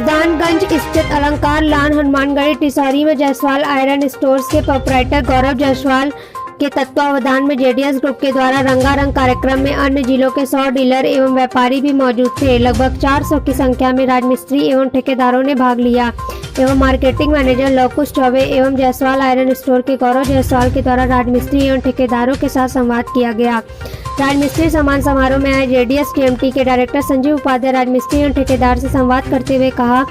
सुल्तानगंज स्थित अलंकार लान हनुमानगढ़ी टिसौरी में जायसवाल आयरन स्टोर्स के प्रोपराइटर गौरव जायसवाल के तत्वावधान में जेडीएस ग्रुप के द्वारा रंगारंग कार्यक्रम में अन्य जिलों के 100 डीलर एवं व्यापारी भी मौजूद थे। लगभग 400 की संख्या में राजमिस्त्री एवं ठेकेदारों ने भाग लिया एवं मार्केटिंग मैनेजर लवकुश चौबे एवं जायसवाल आयरन स्टोर के गौरव जायसवाल के द्वारा राजमिस्त्री एवं ठेकेदारों के साथ संवाद किया गया। राजमिस्त्री सम्मान समारोह में आए जेडीएस टीएमटी के डायरेक्टर संजीव उपाध्याय राजमिस्त्री एवं ठेकेदार से संवाद करते हुए कहा,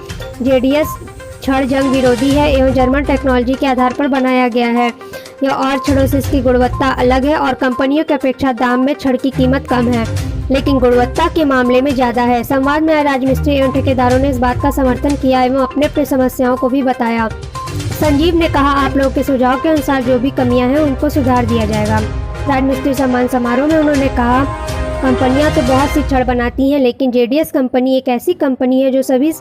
जेडीएस छड़ जंग विरोधी है एवं जर्मन टेक्नोलॉजी के आधार पर बनाया गया है। यह और छड़ों से इसकी गुणवत्ता अलग है और कंपनियों की अपेक्षा दाम में छड़ की कीमत कम है, लेकिन गुणवत्ता के मामले में ज़्यादा है। संवाद में आए राजमिस्त्री एवं ठेकेदारों ने इस बात का समर्थन किया एवं अपने अपने समस्याओं को भी बताया। संजीव ने कहा, आप लोगों के सुझाव के अनुसार जो भी कमियां हैं उनको सुधार दिया जाएगा। राजमिस्त्री सम्मान समारोह में उन्होंने कहा, कंपनियां तो बहुत सी छड़ बनाती हैं, लेकिन जेडीएस कंपनी एक ऐसी कंपनी है जो सभी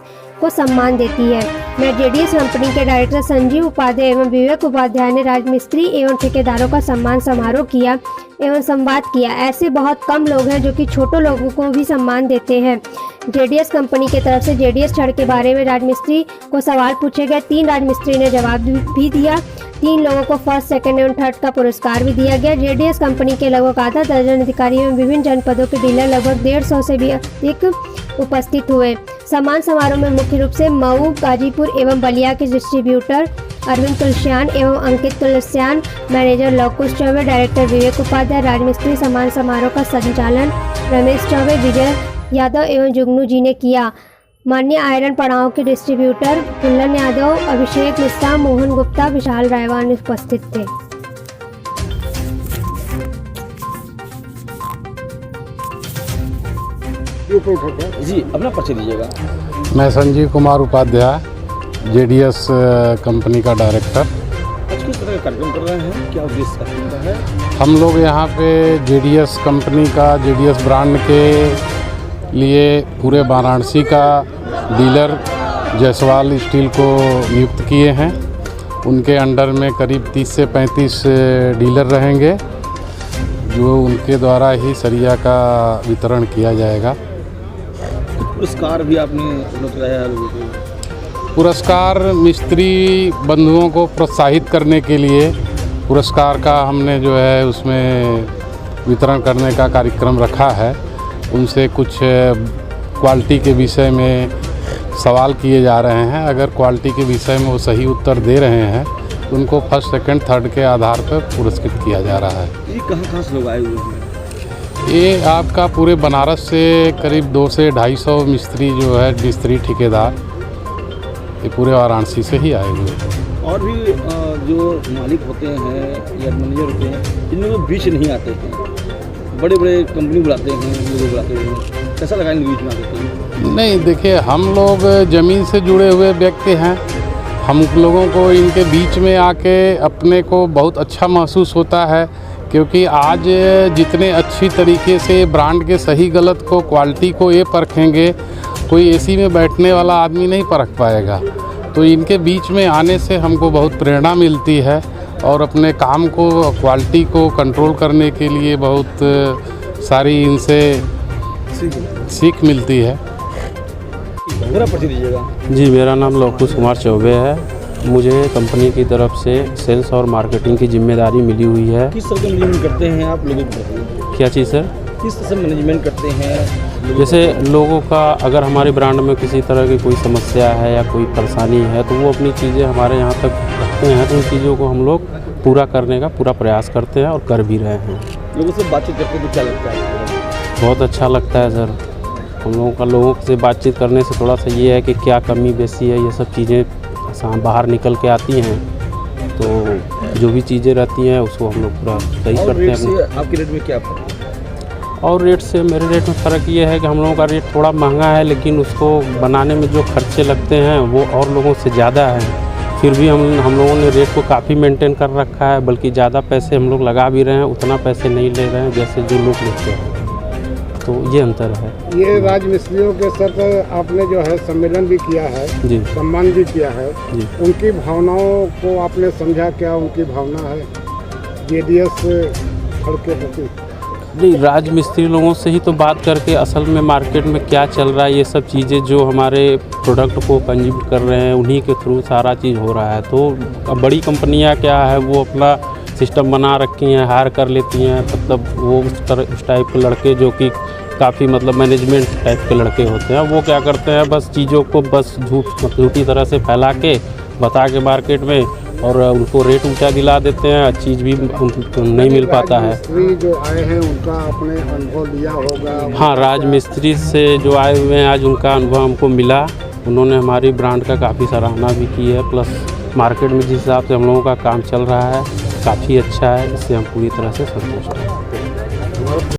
को सम्मान देती है। मैं जेडीएस कंपनी के डायरेक्टर संजीव उपाध्याय एवं विवेक उपाध्याय ने राजमिस्त्री एवं ठेकेदारों का सम्मान समारोह किया एवं संवाद किया। ऐसे बहुत कम लोग हैं जो कि छोटे लोगों को भी सम्मान देते हैं। जेडीएस कंपनी की तरफ से जेडीएस छड़ के बारे में राजमिस्त्री को सवाल पूछे गए। 3 राजमिस्त्री ने जवाब भी दिया। 3 लोगों को फर्स्ट, सेकंड एवं थर्ड का पुरस्कार भी दिया गया। जेडीएस कंपनी के लगभग आधा दर्जन अधिकारी एवं विभिन्न जनपदों के डीलर लगभग 150 से भी अधिक उपस्थित हुए। सम्मान समारोह में मुख्य रूप से मऊ, गाजीपुर एवं बलिया के डिस्ट्रीब्यूटर अरविंद तुलसियान एवं अंकित तुलसियान, मैनेजर लवकुश चौबे, डायरेक्टर विवेक उपाध्याय, राजमिस्त्री सम्मान समारोह का संचालन रमेश चौबे, विजय यादव एवं जुगनू जी ने किया। मान्य आयरन पड़ाव के डिस्ट्रीब्यूटर कुल्लन यादव, अभिषेक मिश्रा, मोहन गुप्ता, विशाल रायवान उपस्थित थे। जी, अपना परिचय दीजिएगा। मैं संजीव कुमार उपाध्याय, जेडीएस कंपनी का डायरेक्टर। आज किस तरह का कार्यक्रम कर रहे हैं, क्या उद्देश्य है? हम लोग यहाँ पे जेडीएस कंपनी का, जेडीएस ब्रांड के लिए पूरे वाराणसी का डीलर जायसवाल स्टील को नियुक्त किए हैं। उनके अंडर में करीब 30 से 35 डीलर रहेंगे, जो उनके द्वारा ही सरिया का वितरण किया जाएगा। पुरस्कार भी आपने बताया लोगों को? पुरस्कार मिस्त्री बंधुओं को प्रोत्साहित करने के लिए पुरस्कार का हमने जो है उसमें वितरण करने का कार्यक्रम रखा है। उनसे कुछ क्वालिटी के विषय में सवाल किए जा रहे हैं। अगर क्वालिटी के विषय में वो सही उत्तर दे रहे हैं तो उनको फर्स्ट, सेकंड, थर्ड के आधार पर पुरस्कृत किया जा रहा है। ये कहाँ से लोग आए हुए हैं? ये आपका पूरे बनारस से करीब 200 से 250 मिस्त्री जो है, मिस्त्री ठेकेदार, ये पूरे वाराणसी से ही आए हुए हैं। और भी जो मालिक होते हैं या मैनेजर होते हैं, इन लोग बीच नहीं आते हैं, बड़े बड़े कंपनी बुलाते हैं, लोग बुलाते हैं, कैसा लगा इन बीच में आते? नहीं, देखिए, हम लोग ज़मीन से जुड़े हुए व्यक्ति हैं। हम लोगों को इनके बीच में आके अपने को बहुत अच्छा महसूस होता है, क्योंकि आज जितने अच्छी तरीके से ब्रांड के सही गलत को, क्वालिटी को ये परखेंगे, कोई एसी में बैठने वाला आदमी नहीं परख पाएगा। तो इनके बीच में आने से हमको बहुत प्रेरणा मिलती है और अपने काम को, क्वालिटी को कंट्रोल करने के लिए बहुत सारी इनसे सीख मिलती है। मेरा परिचय दीजिएगा। जी, मेरा नाम लवकुश कुमार चौबे है। मुझे कंपनी की तरफ से सेल्स और मार्केटिंग की जिम्मेदारी मिली हुई है। किस तरह का मैनेजमेंट करते हैं आप लोगों को? क्या चीज़ सर? किस तरह से मैनेजमेंट करते हैं? जैसे लोगों का अगर हमारे ब्रांड में किसी तरह की कोई समस्या है या कोई परेशानी है तो वो अपनी चीज़ें हमारे यहाँ तक रखते हैं, तो उन चीज़ों को हम लोग पूरा करने का पूरा प्रयास करते हैं और कर भी रहे हैं। लोगों से बातचीत करके तो क्या लगता है? बहुत अच्छा लगता है सर। हम लोगों का लोगों से बातचीत करने से थोड़ा सा ये है कि क्या कमी बेसी है, ये सब चीज़ें बाहर निकल के आती हैं। तो जो भी चीज़ें रहती हैं उसको हम लोग पूरा सही करते हैं। आपके रेट में क्या फ़र्क? और रेट से मेरे रेट में फ़र्क ये है कि हम लोगों का रेट थोड़ा महंगा है, लेकिन उसको बनाने में जो खर्चे लगते हैं वो और लोगों से ज़्यादा है। फिर भी हम लोगों ने रेट को काफ़ी मेंटेन कर रखा है, बल्कि ज़्यादा पैसे हम लोग लगा भी रहे हैं, उतना पैसे नहीं ले रहे हैं जैसे जो लोग लेते हैं। तो ये अंतर है। ये राजमिस्त्रियों के साथ आपने जो है सम्मेलन भी किया है जी, सम्मान भी किया है जी। उनकी भावनाओं को आपने समझा, क्या उनकी भावना है जेडीएस छड़ के प्रति? नहीं, राजमिस्त्री लोगों से ही तो बात करके असल में मार्केट में क्या चल रहा है, ये सब चीज़ें जो हमारे प्रोडक्ट को कंज्यूम कर रहे हैं उन्हीं के थ्रू सारा चीज़ हो रहा है। तो अब बड़ी कंपनियां क्या है वो अपना सिस्टम बना रखी हैं, हायर कर लेती हैं, मतलब वो उस टाइप के लड़के जो कि काफ़ी मतलब मैनेजमेंट टाइप के लड़के होते हैं, वो क्या करते हैं बस चीज़ों को बस झूठी तरह से फैला के बता के मार्केट में, और उनको रेट ऊंचा दिला देते हैं, चीज़ भी उनको नहीं मिल पाता है। राजमिस्त्री जो आए हैं उनका आपने अनुभव लिया होगा? हाँ, राजमिस्त्री से जो आए हुए हैं आज उनका अनुभव हमको मिला, उन्होंने हमारी ब्रांड का काफ़ी सराहना भी की है, प्लस मार्केट में जिस हिसाब से हम लोगों का काम चल रहा है काफ़ी अच्छा है, इससे हम पूरी तरह से संतुष्ट हैं।